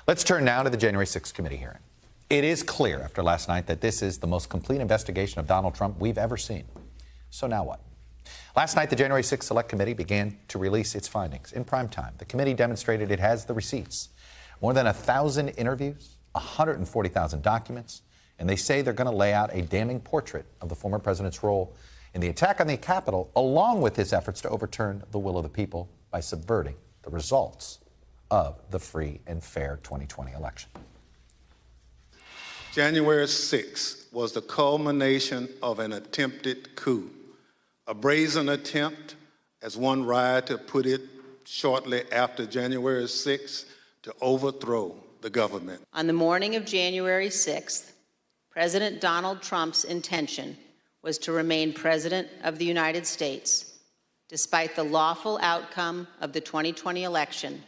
Let's turn now to the January 6th committee hearing. It is clear after last night that this is the most complete investigation of Donald Trump we've ever seen. So now what? Last night, the January 6th Select Committee began to release its findings in prime time. The committee demonstrated it has the receipts, more than 1,000 interviews, 140,000 documents, and they say they're going to lay out a damning portrait of the former president's role in the attack on the Capitol, along with his efforts to overturn the will of the people by subverting the results of the free and fair 2020 election. January 6th was the culmination of an attempted coup, a brazen attempt, as one writer put it shortly after January 6th, to overthrow the government. On the morning of January 6th, President Donald Trump's intention was to remain President of the United States, despite the lawful outcome of the 2020 election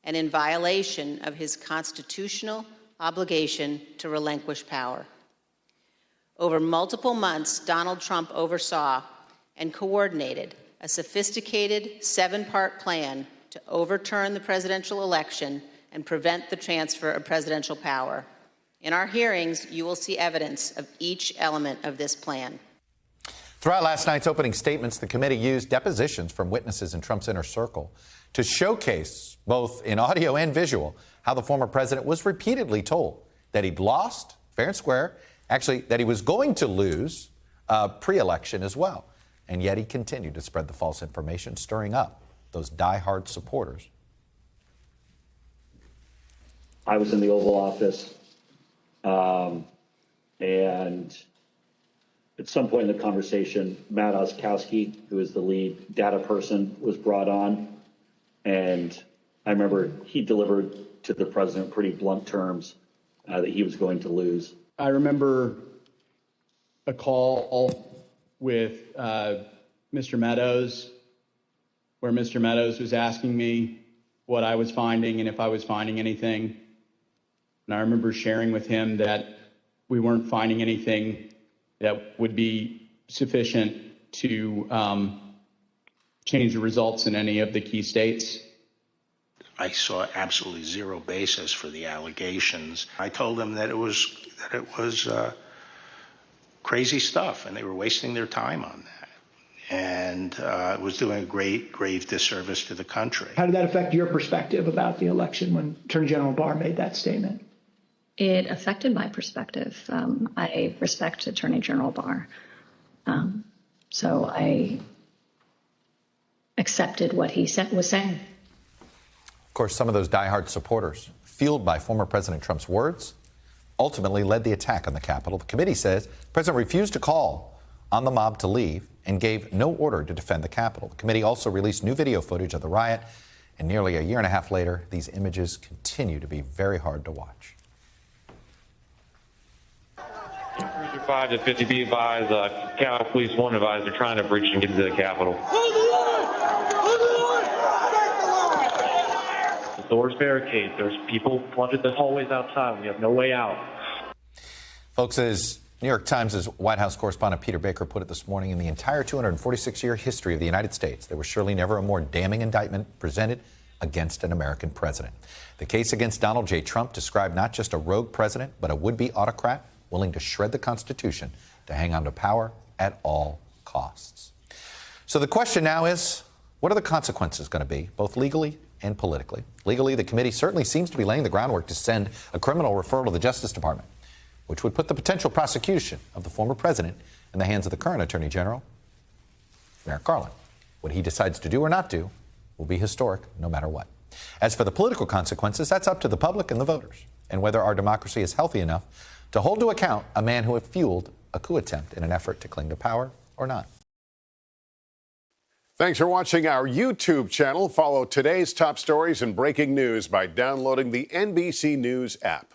and in violation of his constitutional obligation to relinquish power. Over multiple months, Donald Trump oversaw and coordinated a sophisticated 7-part plan to overturn the presidential election and prevent the transfer of presidential power. In our hearings, you will see evidence of each element of this plan. Throughout last night's opening statements, the committee used depositions from witnesses in Trump's inner circle to showcase, both in audio and visual, how the former president was repeatedly told that he'd lost, fair and square, actually that he was going to lose pre-election as well. And yet he continued to spread the false information, stirring up those diehard supporters. I was in the Oval Office, and at some point in the conversation, Matt Oskowski, who is the lead data person, was brought on. And I remember he delivered to the president pretty blunt terms that he was going to lose. I remember a call with Mr. Meadows, where Mr. Meadows was asking me what I was finding and if I was finding anything. And I remember sharing with him that we weren't finding anything that would be sufficient to change the results in any of the key states. I saw absolutely zero basis for the allegations. I told them that it was crazy stuff, and they were wasting their time on that, and it was doing a grave disservice to the country. How did that affect your perspective about the election when Attorney General Barr made that statement? It affected my perspective. I respect Attorney General Barr, so I accepted what he was saying. Of course, some of those diehard supporters, fueled by former President Trump's words, ultimately led the attack on the Capitol. The committee says the president refused to call on the mob to leave and gave no order to defend the Capitol. The committee also released new video footage of the riot, and nearly a year and a half later, these images continue to be very hard to watch. 5 to 50 be advised, Capitol Police 1 advised they're trying to breach and get into the Capitol. The doors barricade. There's people flooded the hallways outside. We have no way out. Folks, as New York Times' White House correspondent Peter Baker put it this morning, in the entire 246-year history of the United States, there was surely never a more damning indictment presented against an American president. The case against Donald J. Trump described not just a rogue president, but a would-be autocrat willing to shred the Constitution to hang on to power at all costs. So the question now is, what are the consequences going to be, both legally and politically? Legally, the committee certainly seems to be laying the groundwork to send a criminal referral to the Justice Department, which would put the potential prosecution of the former president in the hands of the current Attorney General, Merrick Garland. What he decides to do or not do will be historic no matter what. As for the political consequences, that's up to the public and the voters, and whether our democracy is healthy enough to hold to account a man who had fueled a coup attempt in an effort to cling to power or not. Thanks for watching our YouTube channel. Follow today's top stories and breaking news by downloading the NBC News app.